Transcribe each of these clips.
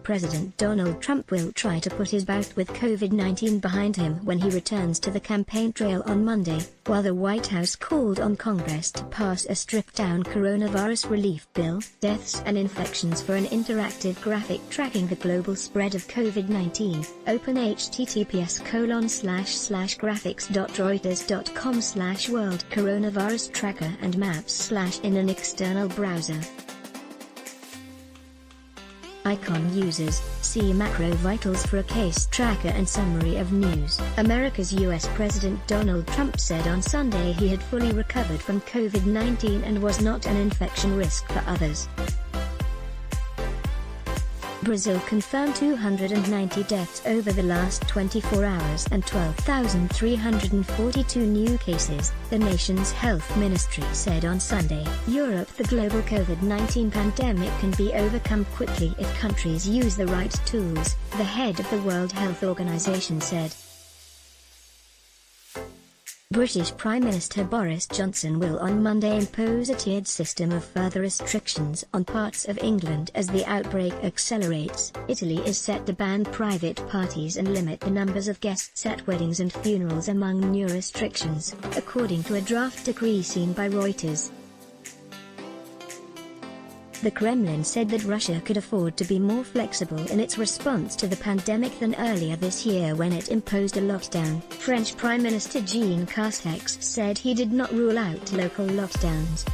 President Donald Trump will try to put his bout with COVID-19 behind him when he returns to the campaign trail on Monday, while the White House called on Congress to pass a stripped-down coronavirus relief bill, deaths and infections for an interactive graphic tracking the global spread of COVID-19. Open https://graphics.reuters.com/world coronavirus tracker and maps/ in an external browser. Icon users, see macro vitals for a case tracker and summary of news. America's U.S. President Donald Trump said on Sunday he had fully recovered from COVID-19 and was not an infection risk for others. Brazil confirmed 290 deaths over the last 24 hours and 12,342 new cases, the nation's health ministry said on Sunday. Europe: the global COVID-19 pandemic can be overcome quickly if countries use the right tools, the head of the World Health Organization said. British Prime Minister Boris Johnson will on Monday impose a tiered system of further restrictions on parts of England as the outbreak accelerates. Italy is set to ban private parties and limit the numbers of guests at weddings and funerals among new restrictions, according to a draft decree seen by Reuters. The Kremlin said that Russia could afford to be more flexible in its response to the pandemic than earlier this year when it imposed a lockdown. French Prime Minister Jean Castex said he did not rule out local lockdowns.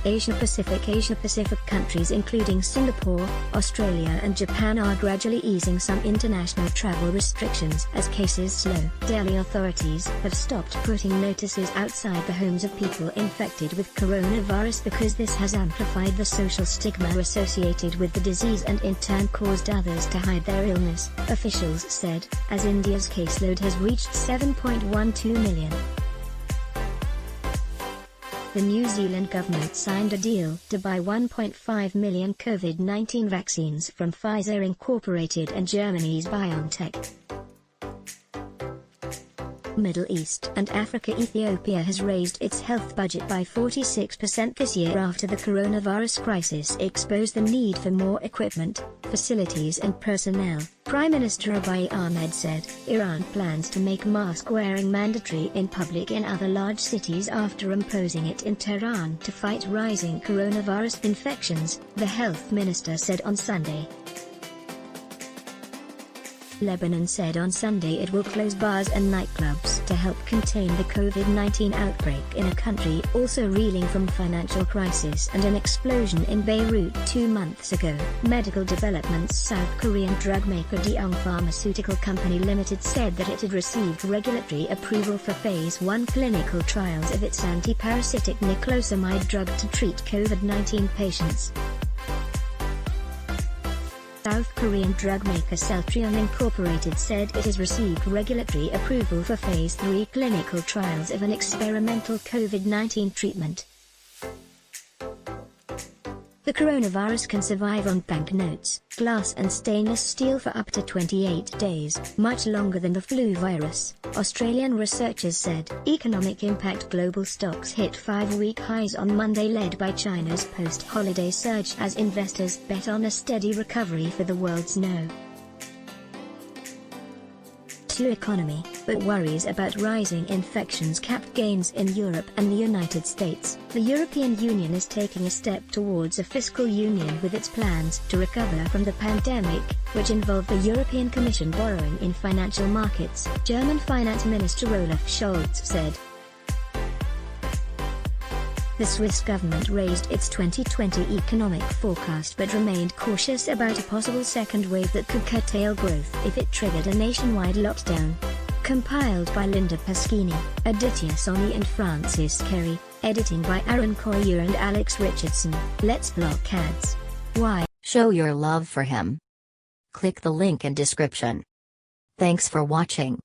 Asia-Pacific countries including Singapore, Australia and Japan are gradually easing some international travel restrictions as cases slow. Delhi authorities have stopped putting notices outside the homes of people infected with coronavirus because this has amplified the social stigma associated with the disease and in turn caused others to hide their illness, officials said, as India's caseload has reached 7.12 million. The New Zealand government signed a deal to buy 1.5 million COVID-19 vaccines from Pfizer Incorporated and Germany's BioNTech. Middle East and Africa: Ethiopia has raised its health budget by 46% this year after the coronavirus crisis exposed the need for more equipment, facilities and personnel. Prime Minister Abiy Ahmed said, Iran plans to make mask-wearing mandatory in public in other large cities after imposing it in Tehran to fight rising coronavirus infections, the health minister said on Sunday. Lebanon said on Sunday it will close bars and nightclubs to help contain the COVID-19 outbreak in a country also reeling from financial crisis and an explosion in Beirut 2 months ago. Medical developments: South Korean drug maker Daewoong Pharmaceutical Company Limited said that it had received regulatory approval for Phase 1 clinical trials of its anti-parasitic niclosamide drug to treat COVID-19 patients. South Korean drug maker Celltrion Incorporated said it has received regulatory approval for Phase 3 clinical trials of an experimental COVID-19 treatment. The coronavirus can survive on banknotes, glass and stainless steel for up to 28 days, much longer than the flu virus, Australian researchers said. Economic impact: global stocks hit 5-week highs on Monday led by China's post-holiday surge as investors bet on a steady recovery for the world's slow economy, but worries about rising infections capped gains in Europe and the United States. The European Union is taking a step towards a fiscal union with its plans to recover from the pandemic, which involve the European Commission borrowing in financial markets, German Finance Minister Olaf Scholz said. The Swiss government raised its 2020 economic forecast but remained cautious about a possible second wave that could curtail growth if it triggered a nationwide lockdown. Compiled by Linda Pasquini, Aditya Soni and Francis Kerry, editing by Aaron Collier and Alex Richardson. Let's block ads. Why? Show your love for him. Click the link in description. Thanks for watching.